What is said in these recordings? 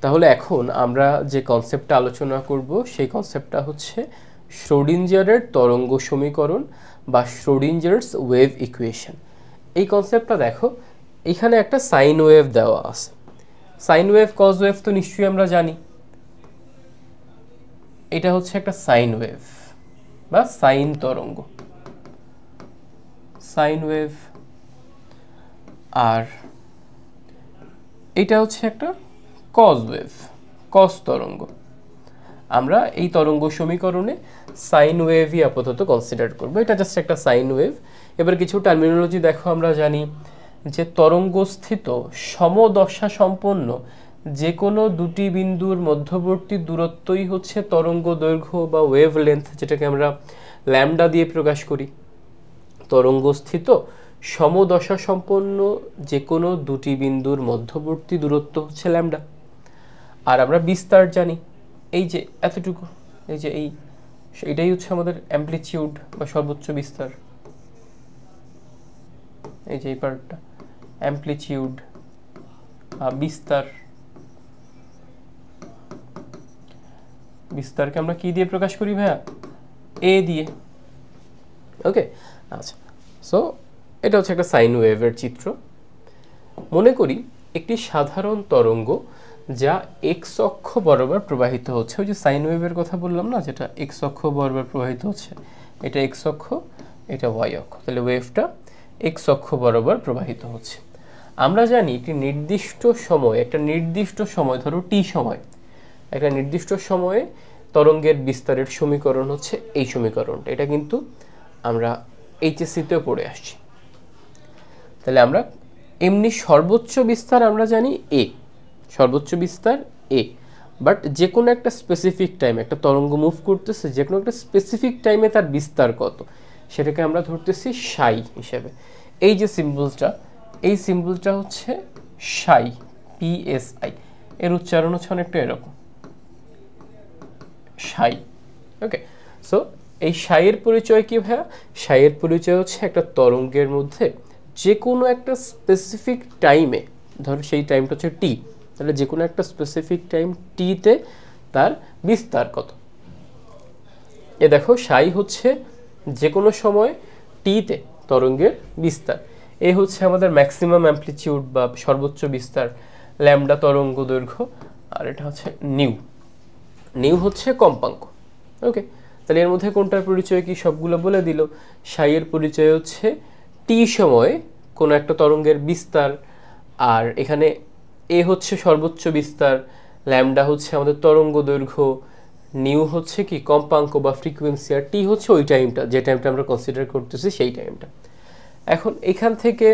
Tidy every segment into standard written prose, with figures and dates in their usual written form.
তাহলে এখন আমরা যে কনসেপ্টটা আলোচনা করব সেই কনসেপ্টটা হচ্ছে শ্রোডিঞ্জারের তরঙ্গ সমীকরণ বা শ্রোডিঞ্জারস ওয়েভ ইকুয়েশন। এই কনসেপ্টটা দেখো, এখানে একটা সাইন ওয়েভ দেওয়া আছে। সাইন ওয়েভ কজ ওয়েভ তো নিশ্চয়ই আমরা জানি। এটা হচ্ছে একটা সাইন ওয়েভ বা সাইন তরঙ্গ, সাইন ওয়েভ। আর এটা হচ্ছে একটা কজ ওয়েভ, কজ তরঙ্গ। আমরা এই তরঙ্গ সমীকরণে সাইন ওয়েভই আপাতত কনসিডার করব। এটা জাস্ট একটা সাইন ওয়েভ। এবার কিছু টার্মিনোলজি দেখো, আমরা জানি যে তরঙ্গস্থিত সমদশা সম্পন্ন যে কোনো দুটি বিন্দুর মধ্যবর্তী দূরত্বই হচ্ছে তরঙ্গ দৈর্ঘ্য বা ওয়েভ লেন্থ, যেটাকে আমরা ল্যামডা দিয়ে প্রকাশ করি। তরঙ্গস্থিত সমদশা সম্পন্ন যে কোনো দুটি বিন্দুর মধ্যবর্তী দূরত্ব হচ্ছে ল্যামডা। আর আমরা বিস্তার জানি, এই যে এতটুকু, এই যে এইটাই হচ্ছে আমাদের অ্যামপ্লিটিউড বা সর্বোচ্চ বিস্তার। এই যে এই পার্টটা অ্যামপ্লিটিউড বিস্তার। বিস্তারকে আমরা কি দিয়ে প্রকাশ করি ভাইয়া? এ দিয়ে। ওকে, আচ্ছা। সো এটা হচ্ছে একটা সাইন ওয়েভের চিত্র। মনে করি একটি সাধারণ তরঙ্গ যা এক্স অক্ষ বরাবর প্রবাহিত হচ্ছে। ওই যে সাইন ওয়েভের কথা বললাম না, যেটা এক্স অক্ষ বরাবর প্রবাহিত হচ্ছে, এটা এক্স অক্ষ, এটা ওয়াই অক্ষ। তাহলে ওয়েভটা এক্স অক্ষ বরাবর প্রবাহিত হচ্ছে। আমরা জানি একটি নির্দিষ্ট সময়, একটা নির্দিষ্ট সময়, ধরো টি সময়, একটা নির্দিষ্ট সময়ে তরঙ্গের বিস্তারের সমীকরণ হচ্ছে এই সমীকরণটা। এটা কিন্তু আমরা এইচএসসিতেও পড়ে আসছি। তাহলে আমরা এমনি সর্বোচ্চ বিস্তার আমরা জানি এ, সর্বোচ্চ বিস্তার এ। বাট যে কোনো একটা স্পেসিফিক টাইমে একটা তরঙ্গ মুভ করতেছে, যে কোনো একটা স্পেসিফিক টাইমে তার বিস্তার কত সেটাকে আমরা ধরতেছি সাই হিসেবে। এই যে সিম্বলটা, এই সিম্বলটা হচ্ছে সাই, পিএসআই। এর উচ্চারণ হচ্ছে অনেকটা এরকম, সাই। ওকে, সো এই সাইয়ের পরিচয় কি ভাইয়া? সাইয়ের পরিচয় হচ্ছে একটা তরঙ্গের মধ্যে যে কোনো একটা স্পেসিফিক টাইমে, ধরো সেই টাইমটা হচ্ছে টি, তাহলে যে কোনো একটা স্পেসিফিক টাইম টিতে তার বিস্তার কত। এ দেখো, সাই হচ্ছে যে কোনো সময় টিতে তরঙ্গের বিস্তার। এ হচ্ছে আমাদের ম্যাক্সিমাম অ্যামপ্লিটিউড বা সর্বোচ্চ বিস্তার, ল্যামডা তরঙ্গ দৈর্ঘ্য। আর এটা হচ্ছে নিউ, নিউ হচ্ছে কম্পাঙ্ক। ওকে, তাহলে এর মধ্যে কোনটার পরিচয় কি সবগুলো বলে দিল। সাইয়ের পরিচয় হচ্ছে টি সময়ে কোনো একটা তরঙ্গের বিস্তার, আর এখানে এ হচ্ছে সর্বোচ্চ বিস্তার, ল্যামডা হচ্ছে আমাদের তরঙ্গ দৈর্ঘ্য, নিউ হচ্ছে কি কম্পাঙ্ক বা ফ্রিকোয়েন্সি, আর টি হচ্ছে ওই টাইমটা, যে টাইমটা আমরা কনসিডার করতেছি সেই টাইমটা। এখন এখান থেকে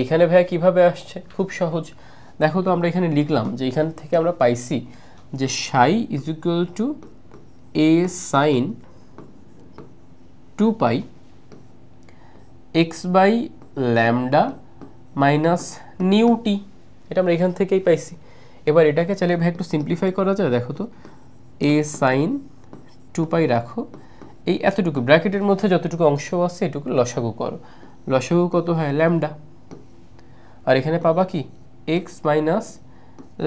এইখানে ভাইয়া কিভাবে আসছে? খুব সহজ। দেখো তো, আমরা এখানে লিখলাম যে এখান থেকে আমরা পাইছি যে psi is equal to A sine 2 pi X by lambda minus nu T. এটা আমরা এখান থেকেই পাইছি। এবার এটাকে চাইলে ভাই একটু সিম্পলিফাই করা যায়। দেখো তো, এ সাইন 2 পাই রাখো, এই এতটুকু ব্র্যাকেটের মধ্যে যতটুকু অংশ আছে এটুকু লসাগু করো। লসাগু কত হয়? ল্যামডা। আর এখানে পাবা কি? এক্স মাইনাস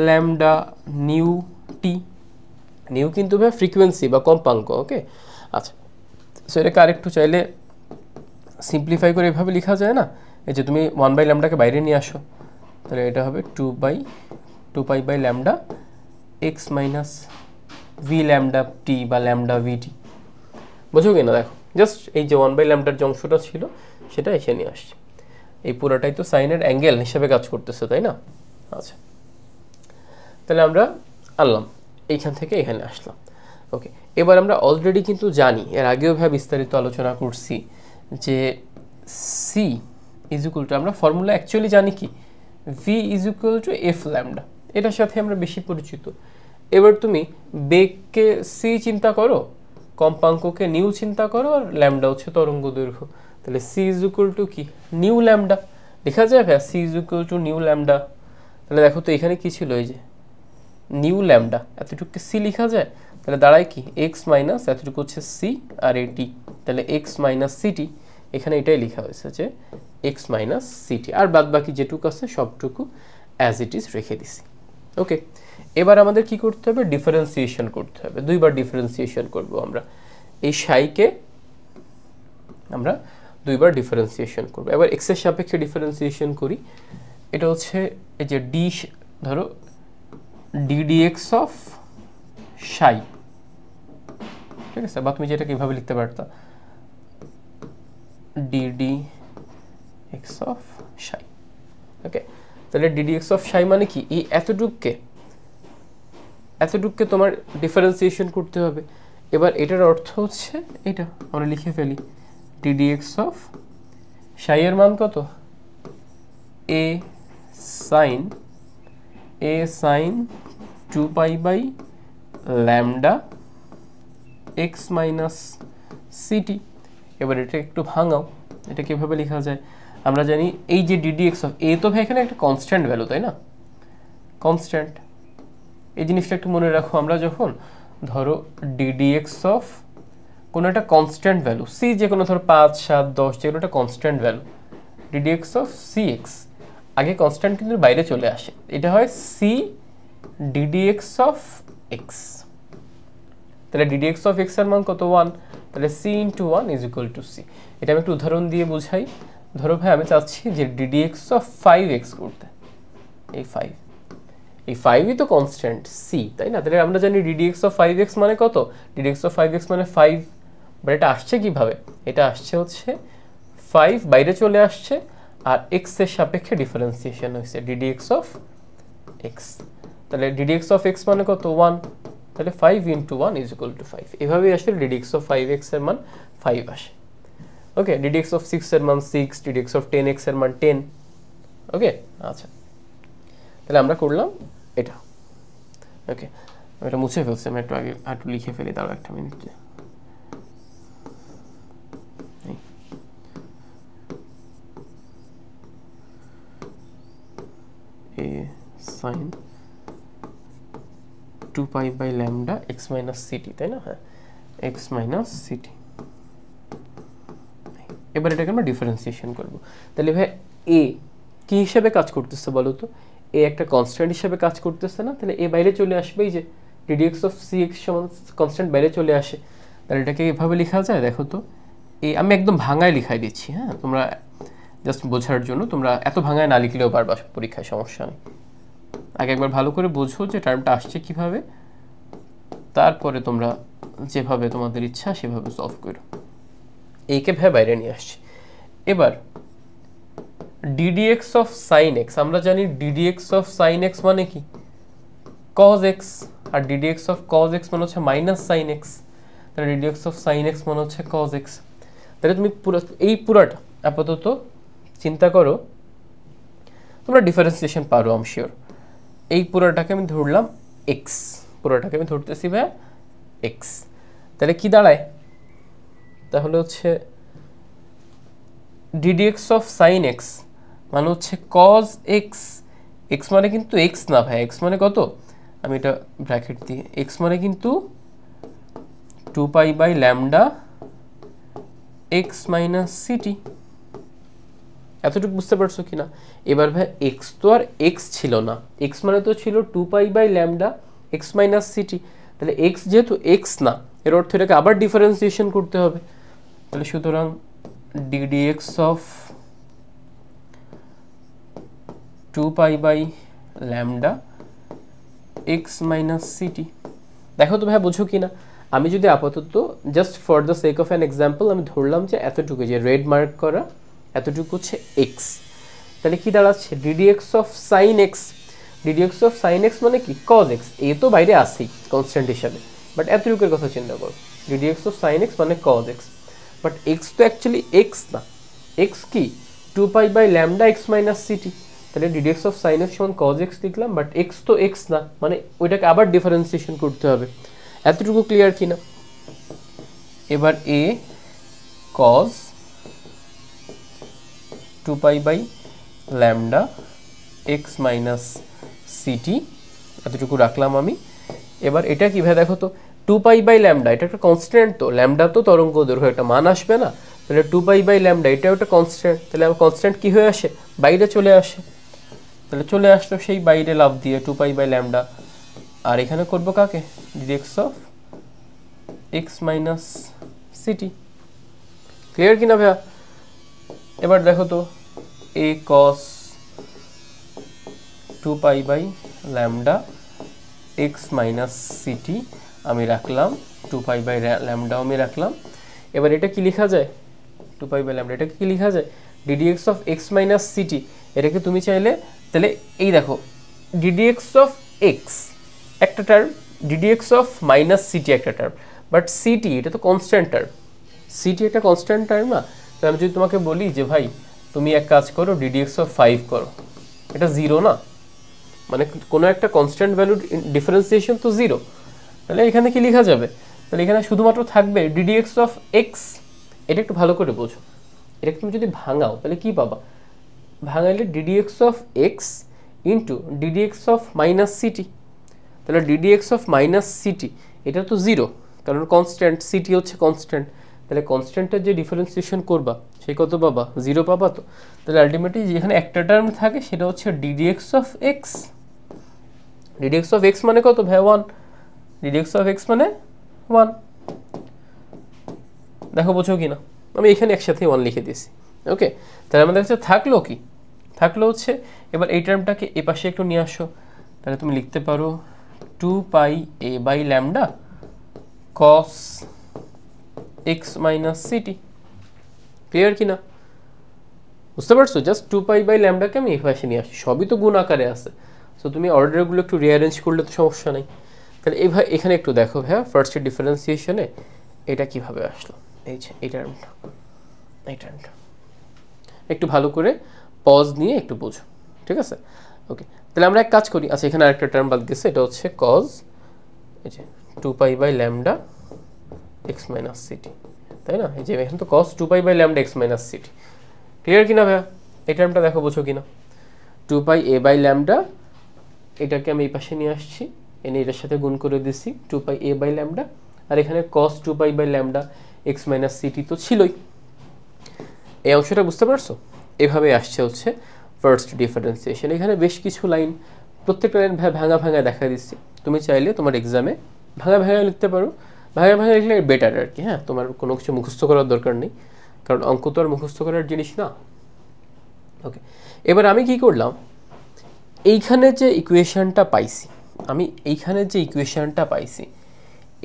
ল্যামডা নিউ টি। নিউ কিন্তু ভাই ফ্রিকোয়েন্সি বা কম্পাঙ্ক। ওকে, আচ্ছা। সো এটাকে আরেকটু চাইলে সিম্পলিফাই করে এভাবে লেখা যায় না? এই যে তুমি 1 বাই ল্যামডাকে বাইরে নিয়ে আসো, তাহলে এটা হবে 2 pi by lambda X minus V lambda T বা ল্যামডা ভিটি। বুঝো কি না? দেখো, জাস্ট এই যে 1 বাই ল্যামডার যে অংশটা ছিল সেটা এসে নিয়ে আসছে। এই পুরোটাই তো সাইনের অ্যাঙ্গেল হিসেবে কাজ করতেছে, তাই না? আচ্ছা, তাহলে আমরা আনলাম, এইখান থেকে এখানে আসলাম। ওকে, এবার আমরা অলরেডি কিন্তু জানি, এর আগেও ভাবে বিস্তারিত আলোচনা করছি যে সি ইজ ইকুয়াল টু, আমরা ফর্মুলা অ্যাকচুয়ালি জানি কি, V is equal two F lambda. এটার সাথে আমরা বেশি পরিচিত। এবার তুমি বেগকে সি চিন্তা করো, কম্পাঙ্ককে নিউ চিন্তা করো, আর ল্যামডা হচ্ছে তরঙ্গ দৈর্ঘ্য। তাহলে সি ইজ ইকুয়াল টু কি? Nu lambda. লেখা যায় ভাইয়া C is equal to nu lambda. তাহলে দেখো তো এখানে কি ছিল? এই যে নিউ ল্যামডা, এতটুকু সি লেখা যায়। তাহলে দাঁড়ায় কি? এক্স মাইনাস এতটুকু হচ্ছে সি আর এটি, তাহলে এক্স মাইনাস সিটি। এখানে এটাই লেখা হয়েছে যে এক্স মাইনাস সিটি, আর বাদ বাকি যেটুকু আছে সবটুকু অ্যাজ ইট ইজ রেখে দিছি। ওকে, এবার আমাদের কি করতে হবে, ডিফারেন্সিয়েশন করতে হবে, দুইবার ডিফারেন্সিয়েশন করব আমরা, এই সাইকে আমরা দুইবার ডিফারেন্সিয়েশন করব। এবার এক্স এর সাপেক্ষে ডিফারেন্সিয়েশন করি, এটা হচ্ছে এই যে ডি, ধরো ডিডিএক্স অফ সাই, ঠিক আছে, বা তুমি যেটাকে এভাবে লিখতে পারতা ডিডিএক্স অফ সাই। ওকে, তাহলে ডিডিএক্স অফ সাই মানে কি, এই এতটুককে তোমার ডিফারেন্সিয়েশন করতে হবে। এবার এটার অর্থ হচ্ছে এটা আমরা লিখে ফেলি, ডিডিএক্স অফ সাই এর মান কত, এ সাইন 2π/λ x মাইনাস সিটি। এবার এটা একটু ভাঙাও, এটা কিভাবে লেখা যায়, আমরা জানি এই যে ডিডিএক্স অফ এ, তো ভাই এখানে একটা কনস্ট্যান্ট ভ্যালু, তাই না, কনস্ট্যান্ট, এই জিনিসটা একটু মনে রাখো। আমরা যখন ধরো ডিডিএক্স অফ কোনো একটা কনস্ট্যান্ট ভ্যালু, সি যে কোনো ধরো 5, 7, 10 যে কোনো একটা constant value, d d x of C X, আগে কনস্ট্যান্ট কিন্তু বাইরে চলে আসে, এটা হয় সি ডিডিএক্স অফ এক্স। তাহলে ডিডিএক্স অফ এক্স এর মান কত, 1, তাহলে C into 1 is equal to C. এটা আমি একটু উদাহরণ দিয়ে বুঝাই। ধরো ভাই আমি চাচ্ছি যে ডিডিএক্স অফ 5x করতে, এই 5ই তো কনস্ট্যান্ট সি, তাই না, তাহলে আমরা জানি ডিডিএক্স অফ 5x মানে কত, ডিডিএক্স অফ 5x মানে 5, বাট এটা আসছে কিভাবে, এটা আসছে হচ্ছে 5 বাইরে চলে আসছে আর x এর সাপেক্ষে ডিফারেন্সিয়েশন হয়েছে ডিডিএক্স অফ x, তাহলে ডিডিএক্স অফ x মানে কত, 1, তাহলে 5 ইন্টু 1 ইজ ইকুয়াল টু 5। এভাবেই আসলে ডিডিএক্স অফ 5x এর মান 5 আসে। ওকে, ডিডিএক্স অফ 6 এর মান 6, ডিডিএক্স অফ 10x এর মান 10। ওকে, আচ্ছা, তাহলে আমরা করলাম এটা। ওকে, আমি এটা মুছে ফেলছি, আমি একটু লিখে ফেলি, তারও একটা মিনিট। এ সাইন 2π/λ x মাইনাস সিটি, তাই না, হ্যাঁ, x মাইনাস সিটি। এবার এটাকে আমরা ডিফারেন্সিয়েশন করব। তাহলে ভাই এ কি হিসাবে কাজ করতেছে বলো তো, এ একটা কনস্ট্যান্ট হিসাবে কাজ করতেছে না, তাহলে এ বাইরে চলে আসবে, এই যে ডিডিএক্স অফ সি এক্স সমান কনস্ট্যান্ট বাইরে চলে আসে, তাহলে এটাকে এভাবে লেখা যায়, দেখো তো, এই আমি একদম ভাঙায় লিখাই দিচ্ছি, হ্যাঁ, তোমরা জাস্ট বোঝার জন্য, তোমরা এত ভাঙায় না লিখলেও পারবা পরীক্ষায়, সমস্যা নেই। আগে একবার ভালো করে বোঝো যে টার্মটা আসছে কিভাবে, তারপরে তোমরা যেভাবে তোমাদের ইচ্ছা সেভাবে সলভ করো। এইকে ভাই বাইরে নিয়ে আসছি। এবার ডিডিএক্স অফ সাইন এক্স, আমরা জানি ডিডিএক্স অফ সাইন এক্স মানে কি, কজ এক্স, আর ডিডিএক্স অফ কজ এক্স মানে হচ্ছে মাইনাস সাইন এক্স, তাহলে ডিডিএক্স অফ সাইন এক্স মানে হচ্ছে কজ এক্স। তাহলে তুমি পুরাটা আপাতত চিন্তা করো, তোমরা ডিফারেন্সিয়েশন পারো আই এম শিওর। এই পুরোটাকে আমি ধরলাম এক্স, পুরোটাকে আমি ধরতেছি ভাই এক্স, তাহলে কি দাঁড়ায়, তাহলে হচ্ছে ডিডিএক্স অফ সাইন এক্স মানে হচ্ছে কজ এক্স, এক্স মানে কিন্তু এক্স না ভাই, এক্স মানে কত, আমি এটা ব্র্যাকেট দিয়ে, এক্স মানে কিন্তু 2π/λ x মাইনাস সিটি। এতটুকু বুঝতে পারছো কিনা? এবার ভাই এক্স তো আর এক্স ছিল না, এক্স মানে তো ছিল 2π/λ x মাইনাস সিটি, তাহলে এক্স যেহেতু এক্স না, এর অর্থ এটাকে আবার ডিফারেন্সিয়েশন করতে হবে। তাহলে সুতরাং D D X of 2π/λ x minus C T. দেখো তো ভাই বুঝো কিনা? আমি যদি আপাতত just for the sake of an example আমি ধরলাম যে এতটুকু, যে রেড মার্ক করা এতটুকু হচ্ছে এক্স, তাহলে কি দাঁড়াচ্ছে ddx of sine x, ddx of sine X মানে কি কজ এক্স, এ তো বাইরে আসেই কনস্ট্যান্ট হিসাবে, বাট এতটুকুর কথা চিন্তা করো, ডিডিএক্স অফ সাইন এক্স মানে কজ এক্স, বাট এক্স তো অ্যাকচুয়ালি এক্স না, এক্স কি 2π/λ x মাইনাস সিটি, তাহলে ডিডিএক্স অফ সাইন এক্স সমান কজ এক্স লিখলাম, বাট এক্স তো এক্স না, মানে ওইটাকে আবার ডিফারেন্সিয়েশন করতে হবে। এতটুকু ক্লিয়ার কিনা? এবার এ কজ 2π/λ x মাইনাস সিটি, এতটুকু রাখলাম আমি। এবার এটা কিভাবে দেখো তো, 2π/λ এটা একটা কনস্ট্যান্ট, তো ল্যামডা তো তরঙ্গ দৈর্ঘ্য, একটা মান আসবে না, তাহলে 2π/λ এটাও একটা কনস্ট্যান্ট, তাহলে আমার কনস্ট্যান্ট কি হয়ে আসে, বাইরে চলে আসে, তাহলে চলে আসলো সেই বাইরে লাভ দিয়ে 2π/λ আর এখানে করব কাকে, dx of x minus C T. Clear কিনা ভাইয়া? এবার দেখো তো a cos 2 pi by lambda x minus C T আমি রাখলাম, 2 পাই বাই ল্যামডাও আমি রাখলাম। এবার এটা কি লেখা যায়, 2 পাই বাই ল্যামডা, এটা কি লেখা যায় ddx of x minus city. এটাকে তুমি চাইলে তাহলে এই দেখো ddx অফ x একটা term, ddx of minus city একটা টার্ম, বাট সিটি এটা তো কনস্ট্যান্ট টার্ম, সিটি একটা কনস্ট্যান্ট টার্ম না। তাহলে আমি যদি তোমাকে বলি যে ভাই তুমি এক কাজ করো ddx অফ 5 করো, এটা জিরো না, মানে কোনো একটা কনস্ট্যান্ট ভ্যালুর ডিফারেন্সিয়েশন তো জিরো। তাহলে এখানে কি লেখা যাবে, তাহলে এখানে শুধুমাত্র থাকবে ddx অফ x। এটা একটু ভালো করে বোঝো, এটা তুমি যদি ভাঙাও তাহলে কি পাবা, ভাঙাইলে ddx of x into ddx of minus city. তাহলে ddx অফ মাইনাস সিটি এটা তো জিরো, কারণ কনস্ট্যান্ট, সিটি হচ্ছে কনস্ট্যান্ট। তাহলে কনস্ট্যান্টের যে ডিফারেন্সিয়েশন করবা সেই কত পাবা, জিরো পাবা। তো তাহলে আলটিমেটলি যেখানে একটা টার্ম থাকে সেটা হচ্ছে ddx of x। ddx of x মানে কত ভাই, 1। ddx অফ x মানে 1। দেখো বোঝো কি না, আমি এখানে একসাথে 1 লিখে দিয়েছি। ওকে, তাহলে আমাদের কাছে থাকলো কি, থাকলো হচ্ছে এবার এই টার্মটাকে এ পাশে একটু নিয়ে আসো। তাহলে তুমি লিখতে পারো 2 pi a by lambda cos x minus C T. Clear কি না, বুঝতে পারছো? জাস্ট 2 পাই বাই ল্যামডাকে আমি এই পাশে নিয়ে আসি, সবই তো গুণ আকারে আছে। সো তুমি অর্ডারগুলো একটু রিঅ্যারেঞ্জ করলে তো সমস্যা নেই। তাহলে এই ভাই এখানে একটু দেখো ভাইয়া ফার্স্টের ডিফারেন্সিয়েশনে এটা কিভাবে আসলো, এই যে এই টার্মটা, এই টার্মটা একটু ভালো করে পজ নিয়ে একটু বোঝো, ঠিক আছে? ওকে, তাহলে আমরা এক কাজ করি। আচ্ছা, এখানে আরেকটা টার্ম বাদ গেছে, এটা হচ্ছে cos এই যে 2 pi by lambda x minus C T, তাই না? এই যে এখানে তো cos 2 pi by lambda x minus C T. Clear কিনা ভাইয়া? এই টার্মটা দেখো বোঝো কিনা, 2 পাই a বাই ল্যামডা, এটাকে আমি এই পাশে নিয়ে আসছি, এনে এটার সাথে গুণ করে দিছি 2 পাই a বাই ল্যামডা, আর এখানে cos 2 pi by lambda x minus C T তো ছিলই। এই অংশটা বুঝতে পারছো? এভাবে আসছে হচ্ছে ফার্স্ট ডিফারেন্সিয়েশন। এখানে বেশ কিছু লাইন, প্রত্যেকটা লাইন ভাঙা ভাঙা দেখা দিচ্ছি। তুমি চাইলে তোমার এক্সামে ভাঙা ভাঙা লিখতে পারো, ভাঙা ভাঙা লিখলে বেটার আর কি। হ্যাঁ, তোমার কোনো কিছু মুখস্থ করার দরকার নেই, কারণ অঙ্ক তো আর মুখস্থ করার জিনিস না। ওকে, এবার আমি কি করলাম, এইখানে যে ইকুয়েশনটা পাইছি, আমি এইখানে যে ইকুয়েশনটা পাইছি,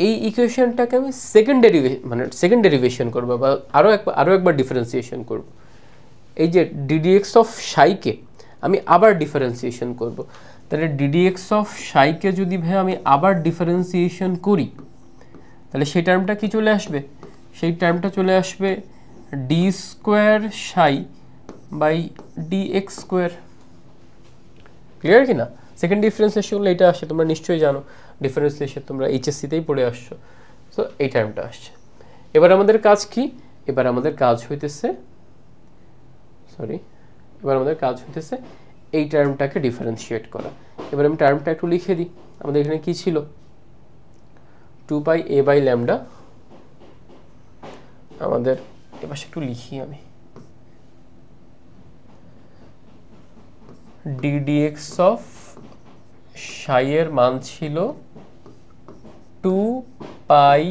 এই ইকুয়েশনটাকে আমি সেকেন্ড ডেরিভেশন করবো, বা আরও একবার ডিফারেন্সিয়েশন করব। এই যে ddx অফ সাইকে আমি আবার ডিফারেন্সিয়েশন করব। তাহলে ddx অফ সাইকে যদি ভাই আমি আবার ডিফারেন্সিয়েশন করি, তাহলে সেই টার্মটা কি চলে আসবে, সেই টার্মটা চলে আসবে d square psi by dx square. Clear কি না? সেকেন্ড ডিফারেন্সিয়েশন হলে এটা আসে, তোমরা নিশ্চয়ই জানো, ডিফারেন্সিয়েশন তোমরা এইচএসসিতেই পড়ে আসছো। সো এই টার্মটা আসছে। এবার আমাদের কাজ কি, এবার আমাদের কাজ হইতেছে এই টার্মটাকে ডিফারেন্সিয়েট করা। এবার আমি টার্মটা একটু লিখে দিই। আমাদের এখানে কি ছিল, 2 পাই a বাই ল্যামডা, আমাদের এপাশে একটু লিখি আমি, ddx অফ সাই এর মান ছিল 2 pi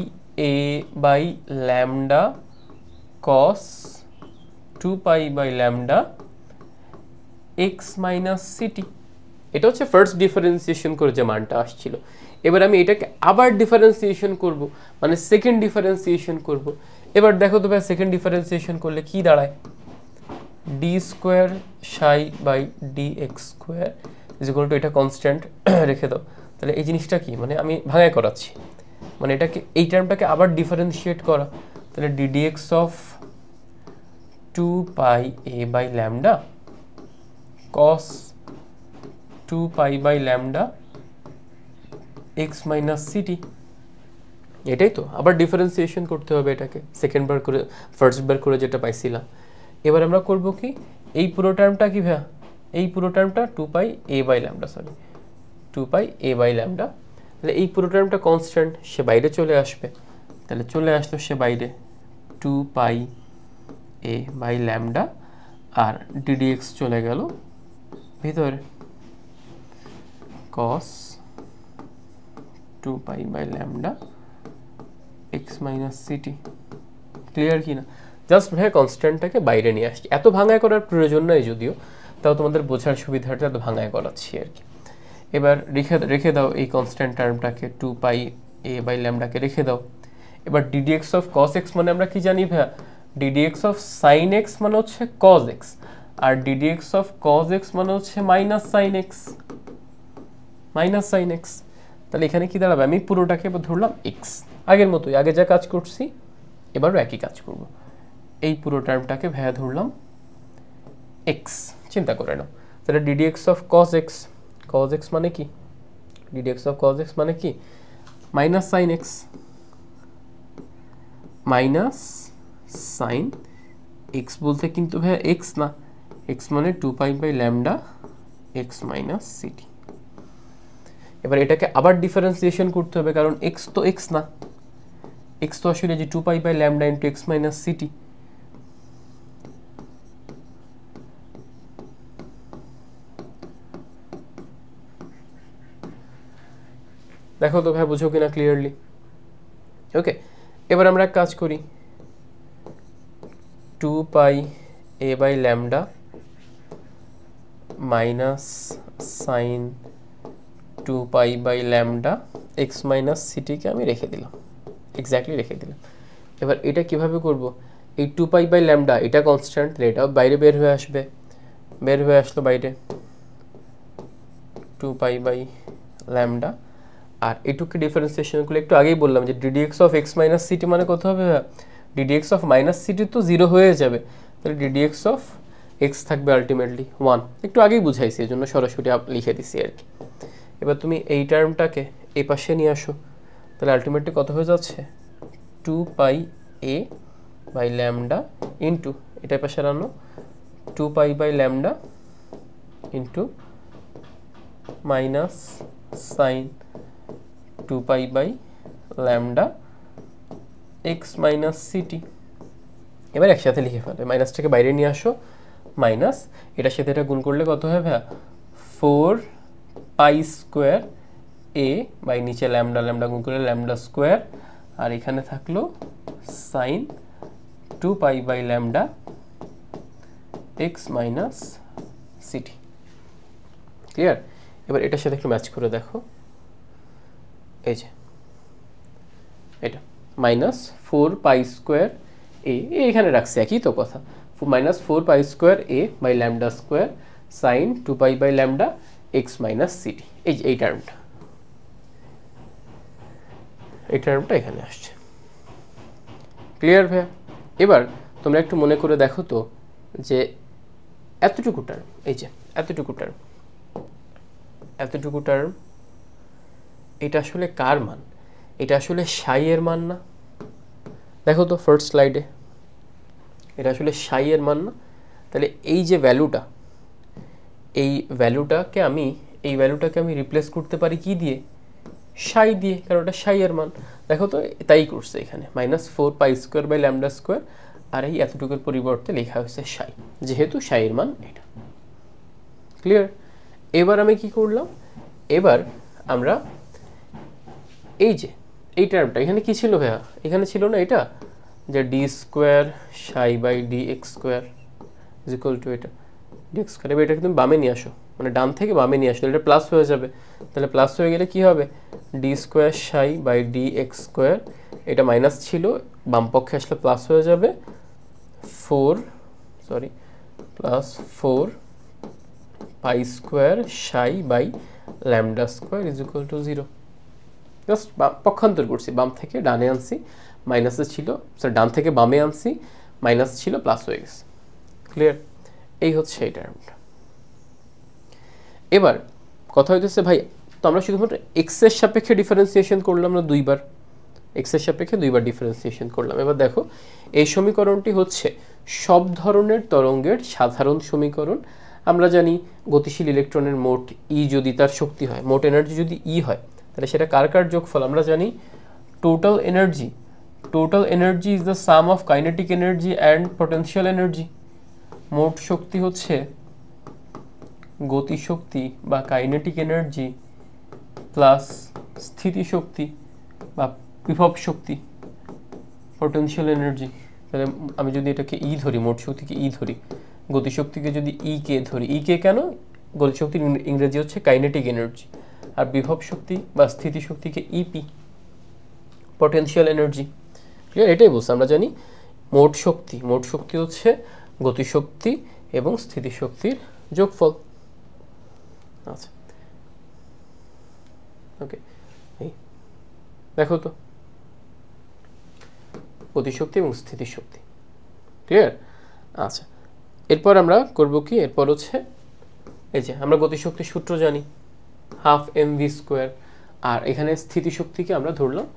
a by lambda cos 2 pi by lambda x minus C T. এটা হচ্ছে ফার্স্ট ডিফারেন্সিয়েশন করে যে মানটা আসছিল। এবার আমি এটাকে আবার ডিফারেন্সিয়েশন করব, মানে সেকেন্ড ডিফারেন্সিয়েশন করব। এবার দেখো তো ভাই সেকেন্ড ডিফারেন্সিয়েশন করলে কি দাঁড়ায়, d square psi by dx square is equal to, এটা কনস্ট্যান্ট রেখে দাও। তাহলে এই জিনিসটা কি, মানে আমি ভাঙায় করাচ্ছি, মানে এটাকে এই টার্মটাকে আবার ডিফারেন্সিয়েট করা। তাহলে ddx of 2 pi a by lambda cos 2 pi by lambda x minus C T. এটাই তো, আবার ডিফারেন্সিয়েশন করতে হবে এটাকে সেকেন্ড বার করে, ফার্স্ট বার করে যেটা পাইছিলাম। এবার আমরা করব কি, এই পুরো টার্মটা কি ভাইয়া, এই পুরো টার্মটা 2 pi a by lambda, 2 pi a by lambda. তাহলে এই পুরো টার্মটা কনস্ট্যান্ট, সে বাইরে চলে আসবে। তাহলে চলে আসলো সে বাইরে 2 পাই a বাই ল্যামডা, আর ddx চলে গেল ভিতরে cos 2 pi by lambda X minus C T. Clear কি না? জাস্ট ভাই কনস্ট্যান্টটাকে বাইরে নিয়ে আসছি, এত ভাঙায় করার প্রয়োজন নাই যদিও, তাও তোমাদের বোঝার সুবিধার্থে এত ভাঙায় করাচ্ছি আর কি। এবার রেখে দাও এই কনস্ট্যান্ট টার্মটাকে, 2 পাই এ বাই ল্যামডাকে রেখে দাও। এবার ডিডিএক্স অফ কস এক্স মানে আমরা কি জানি ভাইয়া, ডিডিএক্স অফ সাইন এক্স মানে হচ্ছে কজ এক্স, আর ডিডিএক্স অফ কজ এক্স মানে হচ্ছে minus sine X, minus sine X. তাহলে এখানে কি দাঁড়াবে, আমি পুরোটাকে এবার ধরলাম এক্স, আগের মতোই, আগে যা কাজ করছি এবারও একই কাজ করব। এই পুরো টার্মটাকে ভাইয়া ধরলাম এক্স, চিন্তা করে নাও। তাহলে d d x of cos X, cos X মানে কি, ডিডিএক্স অফ কজ এক্স মানে কি, minus sine X, minus sine X বলতে কিন্তু ভাইয়া এক্স না, এক্স মানে 2 pi by lambda X minus C T. এবার এটাকে আবার ডিফারেন্সিয়েশন করতে হবে, কারণ এক্স তো এক্স না, এক্স তো আসলে যে 2 pi by lambda into X minus C T. দেখো তো ভাই বুঝো কিনা ক্লিয়ারলি। ওকে, এবার আমরা এক কাজ করি, 2 pi A by lambda minus sine 2 pi by lambda X minus সিটিকে আমি রেখে দিলাম, এক্স্যাক্টলি রেখে দিলাম। এবার এটা কিভাবে করব, এই 2 পাই বাই ল্যামডা এটা কনস্ট্যান্ট, এটা বাইরে বের হয়ে আসবে, বের হয়ে আসলো বাইরে 2 পাই বাই ল্যামডা। আর এটুকু ডিফারেন্সিয়েশনগুলো একটু আগেই বললাম যে ddx of x minus city মানে কত হবে, ডিডিএক্স অফ মাইনাস সিটি তো 0 হয়ে যাবে, তাহলে ডিডিএক্স অফ এক্স থাকবে আলটিমেটলি 1। একটু আগেই বুঝাইছি, এই জন্য সরাসরি লিখে দিছি আর কি। এবার তুমি এই টার্মটাকে এই পাশে নিয়ে আসো, তাহলে আলটিমেটলি কত হয়ে যাচ্ছে, 2 pi A by lambda into এটার পাশে আনো 2 pi by lambda into minus sine 2 pi by lambda X minus C T. এবার একসাথে লিখে ফেলে, মাইনাসটাকে বাইরে নিয়ে আসো, মাইনাস এটার সাথে এটা গুণ করলে কত হবে, 4 পাই স্কোয়ার এ বাই নিচে ল্যামডা, ল্যামডা গুণ করলে ল্যামডা স্কোয়ার, আর এখানে থাকলো sine 2 pi by lambda X minus C T. Clear? এবার এটার সাথে একটু ম্যাচ করে দেখো, এই যে এটা মাইনাস 4 পাই স্কোয়ার এ, এখানে রাখছি একই তো কথা, minus 4 pi square A by lambda square sine 2 pi by lambda X minus C T. এই যে এই টার্মটা, এই টার্মটা এখানে আসছে। ক্লিয়ার ভাইয়া? এবার তোমরা একটু মনে করে দেখো তো যে এতটুকু টার্ম, এই যে এতটুকু টার্ম, এতটুকু টার্ম এটা আসলে কার মান, এটা আসলে সাই এর মান না? দেখো তো ফার্স্ট স্লাইডে, এটা আসলে সাই এর মান না? তাহলে এই যে ভ্যালুটা, এই ভ্যালুটাকে আমি রিপ্লেস করতে পারি কি দিয়ে, সাই দিয়ে, কারণ ওটা সাই এর মান। দেখো তো তাই করছে এখানে, minus 4 pi square by lambda square, আর এই এতটুকুর পরিবর্তে লেখা হয়েছে সাই, যেহেতু সাই এর মান এটা। ক্লিয়ার? এবার আমি কি করলাম, এবার আমরা এই যে এই টার্মটা এখানে কি ছিল ভাইয়া, এখানে ছিল না এটা যে d square psi by D x square is equal to এটা ডি এক্স স্কোয়ার। এবার এটাকে তুমি বামে নিয়ে আসো, মানে ডান থেকে বামে নিয়ে আসো, এটা প্লাস হয়ে যাবে। তাহলে প্লাস হয়ে গেলে কি হবে, D square psi by D x square, এটা মাইনাস ছিল, বাম পক্ষে আসলে প্লাস হয়ে যাবে, plus 4 pi square psi by lambda square is equal to 0। Just পক্ষান্তর করছি, বাম থেকে ডানে আনছি, মাইনাসে ছিল, ডান থেকে বামে আনছি, মাইনাস ছিল প্লাস হয়ে গেছে। ক্লিয়ার? এই হচ্ছে এই টার্মটা। এবার কথা হইতেছে ভাই, তো আমরা শুধুমাত্র এক্স এর সাপেক্ষে ডিফারেন্সিয়েশন করলাম না দুইবার, এক্স এর সাপেক্ষে দুইবার ডিফারেন্সিয়েশন করলাম। এবার দেখো এই সমীকরণটি হচ্ছে সব ধরনের তরঙ্গের সাধারণ সমীকরণ। আমরা জানি গতিশীল ইলেকট্রনের মোট ই যদি তার শক্তি হয়, মোট এনার্জি যদি ই হয়, তাহলে সেটা কার কার যোগফল? আমরা জানি total energy is the some of kinetic energy and potential energy. মোট শক্তি হচ্ছে গতিশক্তি বা কাইনেটিক এনার্জি প্লাস স্থিতিশক্তি বা বিভব শক্তি, পটেনশিয়াল এনার্জি। তাহলে আমি যদি এটাকে ই ধরি, মোট শক্তিকে ই ধরি, গতিশক্তিকে যদি ই কে ধরি, ই কে কেন? গতিশক্তির ইংরেজি হচ্ছে কাইনেটিক এনার্জি, আর বিভব শক্তি বা স্থিতিশক্তিকে ইপি, পটেনশিয়াল এনার্জি। ক্লিয়ার? এটাই বলছি, আমরা জানি মোট শক্তি হচ্ছে গতিশক্তি এবং স্থিতিশক্তির যোগফল। আচ্ছা, ওকে, এই দেখো তো গতিশক্তি এবং স্থিতিশক্তি। ক্লিয়ার? আচ্ছা, এরপর আমরা করব কি? এরপর হচ্ছে এই যে আমরা গতিশক্তির সূত্র জানি, হাফ mv², আর এখানে স্থিতিশক্তিকে আমরা ধরলাম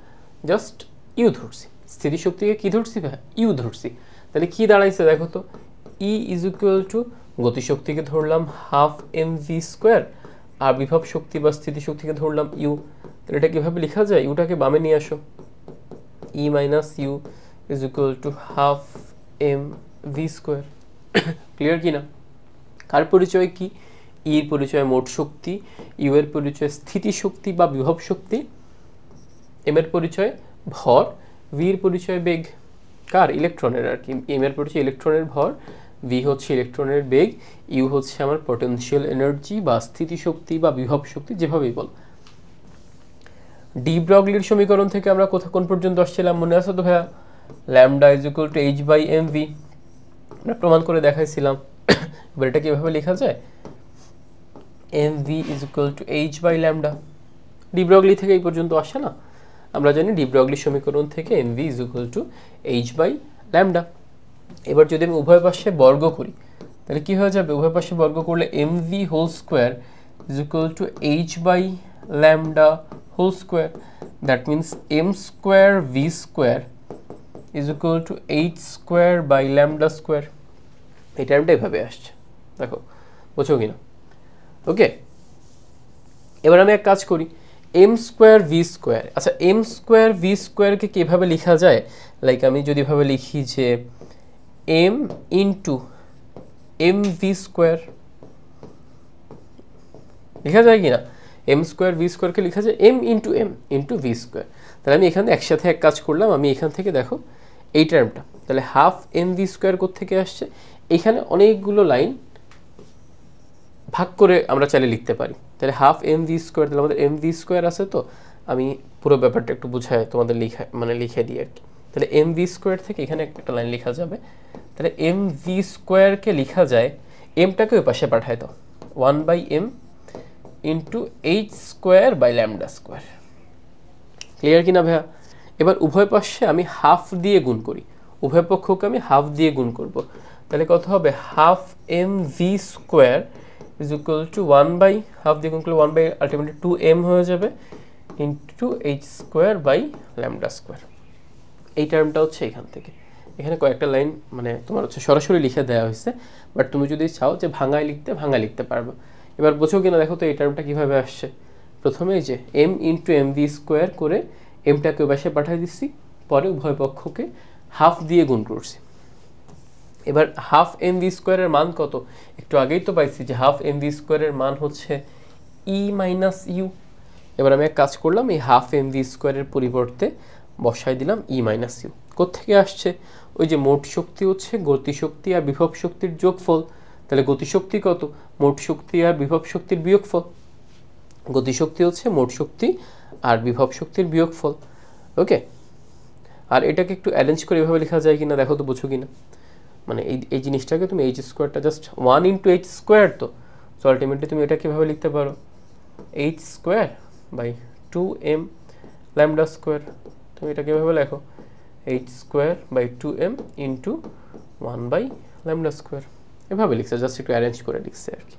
জাস্ট ইউ ধরছি। স্থিতিশক্তিকে কি ধরছি ভাই? ইউ ধরছি। তাহলে কি দাঁড়াইছে দেখো তো, ই ইজ ইকুয়াল টু গতিশক্তিকে ধরলাম হাফ mv², আর বিভব শক্তি বা স্থিতিশক্তিকে ধরলাম ইউ। তাহলে এটা কিভাবে লেখা যায়? ইউটাকে বামে নিয়ে আসো, E minus U is equal to half mv²। Clear কি না? কার পরিচয় কি? ইর পরিচয় মোট শক্তি, ইউ এর পরিচয় স্থিতিশক্তি বা বিভব শক্তি, এম এর পরিচয় ভর, ভি এর পরিচয় বেগ। কার? ইলেকট্রনের আর কি। এম এর পরিচয় ইলেকট্রনের ভর, ভি হচ্ছে ইলেকট্রনের বেগ, ইউ হচ্ছে আমার পটেনশিয়াল এনার্জি বা স্থিতিশক্তি বা বিভব শক্তি, যেভাবেই বল। ডি ব্রগলির সমীকরণ থেকে আমরা কোন পর্যন্ত আসছিলাম মনে আছে তো ভাইয়া? Lambda is equal to h by m v, আমরা প্রমাণ করে দেখাইছিলাম। এবার এটা কিভাবে লেখা যায়? M v is equal to h by lambda. De Broglie থেকে এই পর্যন্ত আসে না? আমরা জানি ডি ব্রগলি সমীকরণ থেকে m v is equal to h by lambda. এবার যদি আমি উভয় পাশে বর্গ করি তাহলে কি হয়ে যাবে? উভয় পাশে বর্গ করলে m v whole square is equal to h by lambda whole square. That means m square v square is equal to H square by lambda square. এই টার্মটা এভাবে আসছে, দেখো বোঝো কিনা? ওকে, এবার আমি এক কাজ করি, এম স্কোয়ার ভি স্কোয়ার। আচ্ছা, এম স্কোয়ার ভি স্কোয়ারকে কীভাবে লেখা যায়? লাইক আমি যদি ভাবে লিখি যে m into m v square, লেখা যায় কি না? এম স্কোয়ার ভি স্কোয়ারকে লেখা যায় এম ইন্টু ভি স্কোয়ার। তাহলে আমি এখানে একসাথে এক কাজ করলাম, আমি এখান থেকে দেখো এই টার্মটা, তাহলে হাফ এম ভি স্কোয়ার কোত্থেকে আসছে? এখানে অনেকগুলো লাইন ভাগ করে আমরা চাইলে লিখতে পারি। তাহলে হাফ এম ভি স্কোয়ার, তাহলে আমাদের এম ভি স্কোয়ার আছে, তো আমি পুরো ব্যাপারটা একটু বুঝাই তোমাদের লিখে দিই আর কি। তাহলে এম ভি স্কোয়ার থেকে এখানে একটা লাইন লেখা যাবে। তাহলে এম ভি স্কোয়ারকে লেখা যায়, এমটাকে ওই পাশে পাঠায় দাও, 1/m into H square by lambda square. Clear কিনা ভাইয়া? এবার উভয় পাশে আমি হাফ দিয়ে গুণ করি, উভয় পক্ষকে আমি হাফ দিয়ে গুণ করব। তাহলে কত হবে? Half m v square is equal to 1 half দিয়ে গুণ করলে 1 আলটিমেটলি 2m হয়ে যাবে into H square by lambda square. এই টার্মটা হচ্ছে এখান থেকে, এখানে কয়েকটা লাইন মানে তোমার হচ্ছে সরাসরি লিখে দেওয়া হয়েছে, বাট তুমি যদি চাও যে ভাঙায় লিখতে পারবে। এবার বোঝো কিনা দেখো তো এই টার্মটা কীভাবে আসছে। প্রথমে এই যে m into m v square করে এমটাকে বাসে পাঠিয়ে দিচ্ছি, পরে উভয় পক্ষকে হাফ দিয়ে গুণ করছি। এবার হাফ এম ভি স্কোয়ারের মান কত? একটু আগেই তো পাইছি যে হাফ এম ভি স্কোয়ারের মান হচ্ছে ই মাইনাস ইউ। এবার আমি এক কাজ করলাম, এই হাফ এম ভি স্কোয়ারের পরিবর্তে বসাই দিলাম ই মাইনাস ইউ। কোত্থেকে আসছে? ওই যে মোট শক্তি হচ্ছে গতিশক্তি আর বিভব শক্তির যোগফল। তাহলে গতিশক্তি কত? মোট শক্তি আর বিভব শক্তির বিয়োগফল। গতিশক্তি হচ্ছে মোট শক্তি আর বিভব শক্তির বিয়োগফল। ওকে, আর এটাকে একটু অ্যারেঞ্জ করে এভাবে লেখা যায় কিনা দেখো তো, বোঝো কিনা? মানে এই জিনিসটাকে তুমি এইচ স্কোয়ারটা জাস্ট 1 ইন্টু এইচ স্কোয়ার, তো সো আলটিমেটলি তুমি এটা কীভাবে লিখতে পারো? H square by 2m lambda square. তুমি এটা কীভাবে লেখো? H square by 2m into 1 lambda square. এভাবে লিখছে, জাস্ট একটু অ্যারেঞ্জ করে লিখছে আর কি।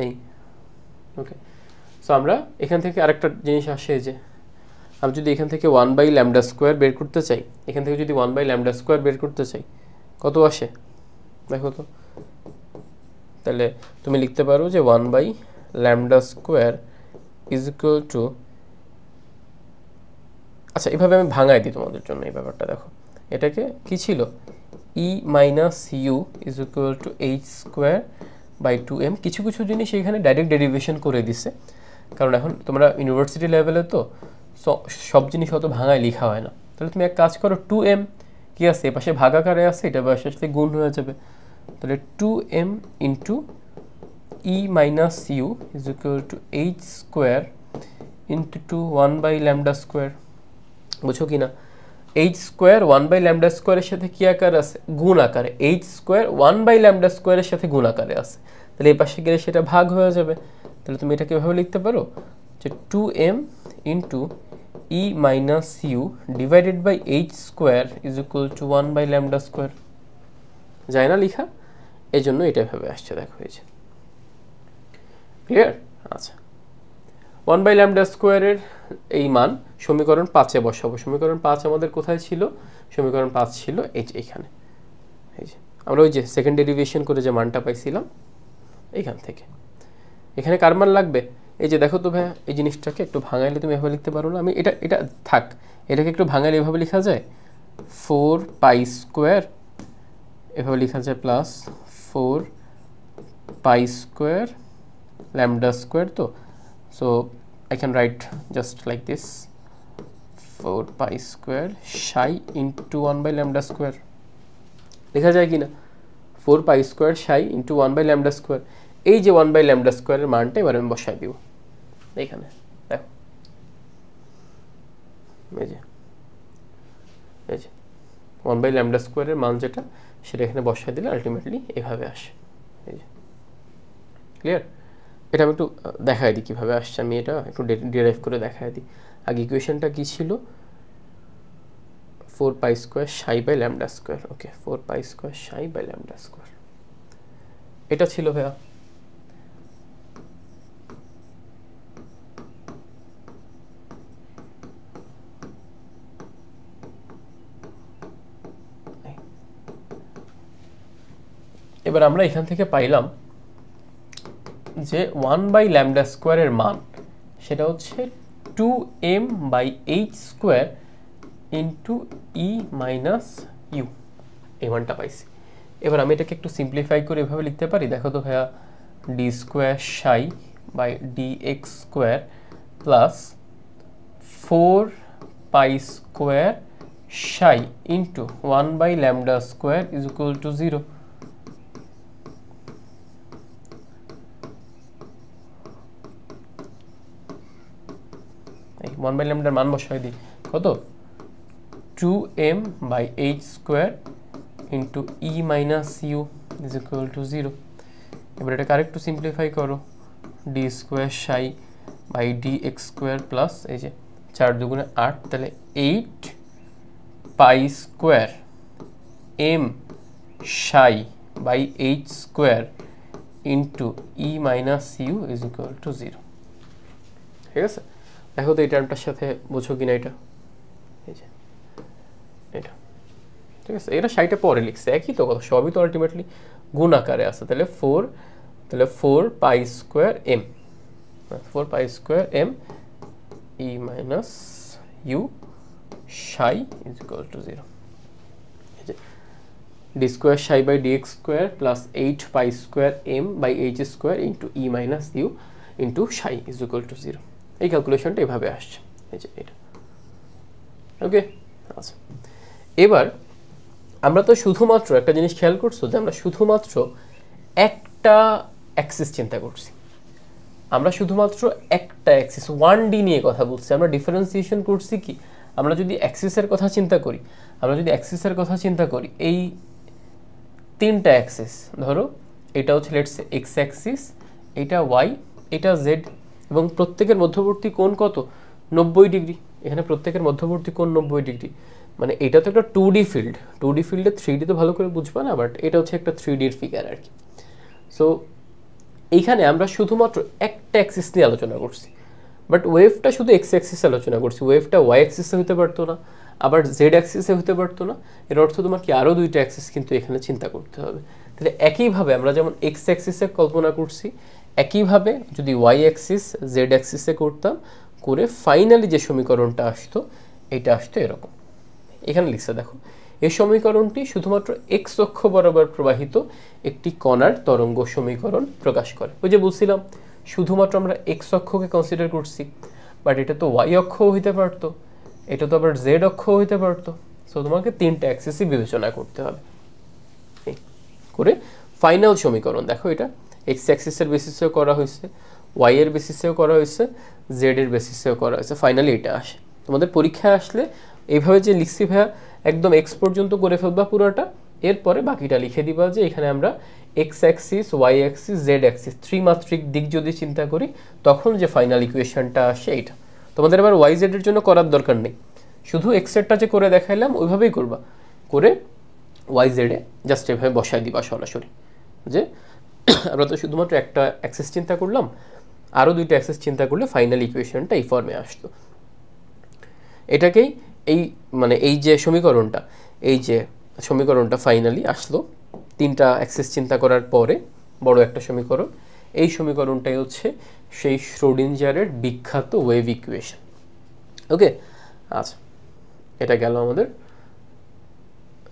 এই ওকে, সো আমরা এখান থেকে আরেকটা জিনিস আসে যে আমি যদি এখান থেকে 1 ল্যামডা স্কোয়ার বের করতে চাই, এখান থেকে যদি 1 ল্যামডা স্কোয়ার বের করতে চাই, কত আসে দেখো তো? তাহলে তুমি লিখতে পারো যে 1 lambda square is equal two, আচ্ছা এভাবে আমি ভাঙাই দিই তোমাদের জন্য এই ব্যাপারটা। দেখো এটাকে কি ছিল? E minus U is equal to H square by 2m। কিছু জিনিস এখানে ডাইরেক্ট ডেরিভেশন করে দিছে, কারণ এখন তোমরা ইউনিভার্সিটি লেভেলে তো সব জিনিস অত ভাঙায় লেখা হয় না। তাহলে তুমি এক কাজ করো, 2m কি আছে এ পাশে ভাগাকারে আছে, এটা পাশে আসলে গুণ হয়ে যাবে। তাহলে 2m into e minus U is equal to h square into 2 1/λ square. বুঝো কি না? h স্কোয়ার 1/λ স্কোয়ারের সাথে কি আকার আছে? গুণ আকারে। h স্কোয়ার 1/λ স্কোয়ারের সাথে গুণ আকারে আছে। তাহলে এই পাশে গেলে সেটা ভাগ হয়ে যাবে। তাহলে তুমি এটাকে এভাবে লিখতে পারো যে 2m into e minus U divided by h square is equal to 1/λ square. যায় না লেখা? এই জন্য এটা এভাবে আসছে, দেখো এই যে। ক্লিয়ার? আচ্ছা, 1/λ স্কোয়ারের এই মান সমীকরণ 5-এ বসাবো। সমীকরণ 5 আমাদের কোথায় ছিল? সমীকরণ 5 ছিল এই যে এইখানে। এই যে আমরা ওই যে সেকেন্ড ডেরিভেশন করে যে মানটা পাইছিলাম এইখান থেকে। এখানে কার মান লাগবে? এই যে দেখো তো ভাইয়া, এই জিনিসটাকে একটু ভাঙাইলে তুমি এভাবে লিখতে পারো না? আমি এটা থাক, এটাকে একটু ভাঙাইলে এভাবে লেখা যায় 4π স্কোয়ার, এভাবে লেখা যায় প্লাস 4π স্কোয়ার lambda square তো, so I can write just like this 4π square psi into 1/λ square। লেখা যায় কি না? 4π square psi into 1/λ square। এই যে 1/λ square এর মানটা এবার আমি বসাই দিব এখানে, দেখো এই যে 1/λ square এর মান যেটা, সেটা এখানে বসাই দিলে আলটিমেটলি এভাবে আসে। এই যে ক্লিয়ার? এটা আমি একটু দেখাই দিই কীভাবে আসছে, আমি এটা একটু ডিরাইভ করে দেখাই দিই। আগে ইকুয়েশনটা কী ছিল? 4π স্কোয়ার psi/λ স্কোয়ার। ওকে, 4π স্কোয়ার psi/λ স্কোয়ার এটা ছিল ভাইয়া। এবার আমরা এখান থেকে পাইলাম যে 1/λ স্কোয়ারের মান সেটা হচ্ছে 2m/h square into e minus u, এই মানটা পাইছি। এবার আমি এটাকে একটু সিম্পলিফাই করে এভাবে লিখতে পারি, দেখো তো ভাইয়া, d square psi by dx square plus 4π square psi into 1/λ square is equal to 0। 1/λ মান বসাই দিই, কত? 2m/h square into e minus U is equal to 0। এবার এটাকে আরেকটু সিম্পলিফাই করো, d square psi by dx square plus এই যে 4 দুগুণে 8, তাহলে 8π square m psi by h square into e minus U is equal to 0। ঠিক আছে? দেখো তো এই টার্মটার সাথে বুঝো কিনা এটা, এই যে এটা। ঠিক আছে, এটা সাইটে পরে লিখছে, একই তো কথা, সবই তো আলটিমেটলি গুণ আকারে আছে। তাহলে 4π square m, 4π square m e minus U psi is equal to 0। এই যে d square psi by dx square plus 8π square m by h square into e minus U into psi is equal to 0। এই ক্যালকুলেশনটা এভাবে আসছে, এই যে এটা। ওকে, আচ্ছা, এবার আমরা তো শুধুমাত্র একটা জিনিস খেয়াল করছো যে আমরা শুধুমাত্র একটা অ্যাক্সিস চিন্তা করছি, আমরা শুধুমাত্র একটা অ্যাক্সিস 1D নিয়ে কথা বলছি। আমরা ডিফারেন্সিয়েশন করছি কি, আমরা যদি অ্যাক্সিসের কথা চিন্তা করি, এই তিনটা অ্যাক্সিস ধরো, এটা হচ্ছে লেটস সে এক্স অ্যাক্সিস, এটা ওয়াই, এটা জেড, এবং প্রত্যেকের মধ্যবর্তী কোণ কত? 90 ডিগ্রি। এখানে প্রত্যেকের মধ্যবর্তী কোণ 90 ডিগ্রি। মানে এটা তো একটা 2D ফিল্ড, 2D ফিল্ডে 3D তো ভালো করে বুঝবা না, বাট এটা হচ্ছে একটা 3Dর ফিগার আর কি। সো এইখানে আমরা শুধুমাত্র একটা অ্যাক্সিস নিয়ে আলোচনা করছি, বাট ওয়েভটা শুধু এক্স অ্যাক্সিসে আলোচনা করছি, ওয়েভটা ওয়াই অ্যাক্সিসে হতে পারতো না, আবার জেড অ্যাক্সিসে হতে পারতো না। এর অর্থ তোমার কি আরও দুইটা অ্যাক্সিস কিন্তু এখানে চিন্তা করতে হবে। তাহলে একইভাবে আমরা যেমন এক্স অ্যাক্সিসে কল্পনা করছি, একইভাবে যদি ওয়াই অ্যাক্সিস জেড অ্যাক্সিসে করতাম, করে ফাইনালি যে সমীকরণটা আসতো, এটা আসতো এরকম। এখানে লিখছে দেখো, এই সমীকরণটি শুধুমাত্র এক্স অক্ষ বরাবর প্রবাহিত একটি কণার তরঙ্গ সমীকরণ প্রকাশ করে। ওই যে বলছিলাম শুধুমাত্র আমরা এক্স অক্ষকে কনসিডার করছি, বাট এটা তো ওয়াই অক্ষও হইতে পারতো, এটা তো আবার জেড অক্ষও হইতে পারতো। সো তোমাকে 3টা অ্যাক্সিসই বিবেচনা করতে হবে। করে ফাইনাল সমীকরণ দেখো, এটা এক্স অ্যাক্সিসের বেসিসেও করা হয়েছে, ওয়াই এর বেসিসেও করা হয়েছে, জেড এর বেসিসেও করা হয়েছে, ফাইনালি এটা আসে। তোমাদের পরীক্ষায় আসলে এইভাবে যে লিখছি ভাইয়া একদম এক্স পর্যন্ত করে ফেলবা পুরোটা, এরপরে বাকিটা লিখে দিবা যে এখানে আমরা x axis, y axis, z axis ত্রিমাত্রিক দিক যদি চিন্তা করি তখন যে ফাইনাল ইকুয়েশনটা আসে এইটা। তোমাদের আবার ওয়াই জেড এর জন্য করার দরকার নেই, শুধু এক্স এরটা যে করে দেখাইলাম ওইভাবেই করবা, করে ওয়াই জেডে জাস্ট এভাবে বসায় দিবা সরাসরি। যে আমরা তো শুধুমাত্র একটা অ্যাক্সিস চিন্তা করলাম, আরও 2টা অ্যাক্সিস চিন্তা করলে ফাইনাল ইকুয়েশনটা এই ফর্মে আসতো। এটাকেই এই মানে এই যে সমীকরণটা ফাইনালি আসলো 3টা অ্যাক্সিস চিন্তা করার পরে, বড় একটা সমীকরণ। এই সমীকরণটাই হচ্ছে সেই শ্রোডিঞ্জারের বিখ্যাত ওয়েভ ইকুয়েশন। ওকে, আচ্ছা, এটা গেল আমাদের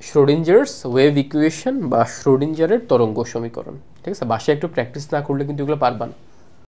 শ্রোডিঞ্জার্স ওয়েভ ইকুয়েশন বা শ্রোডিঞ্জারের তরঙ্গ সমীকরণ। ঠিক আছে, বাসায় একটু প্র্যাকটিস না করলে কিন্তু এগুলো পারবা না।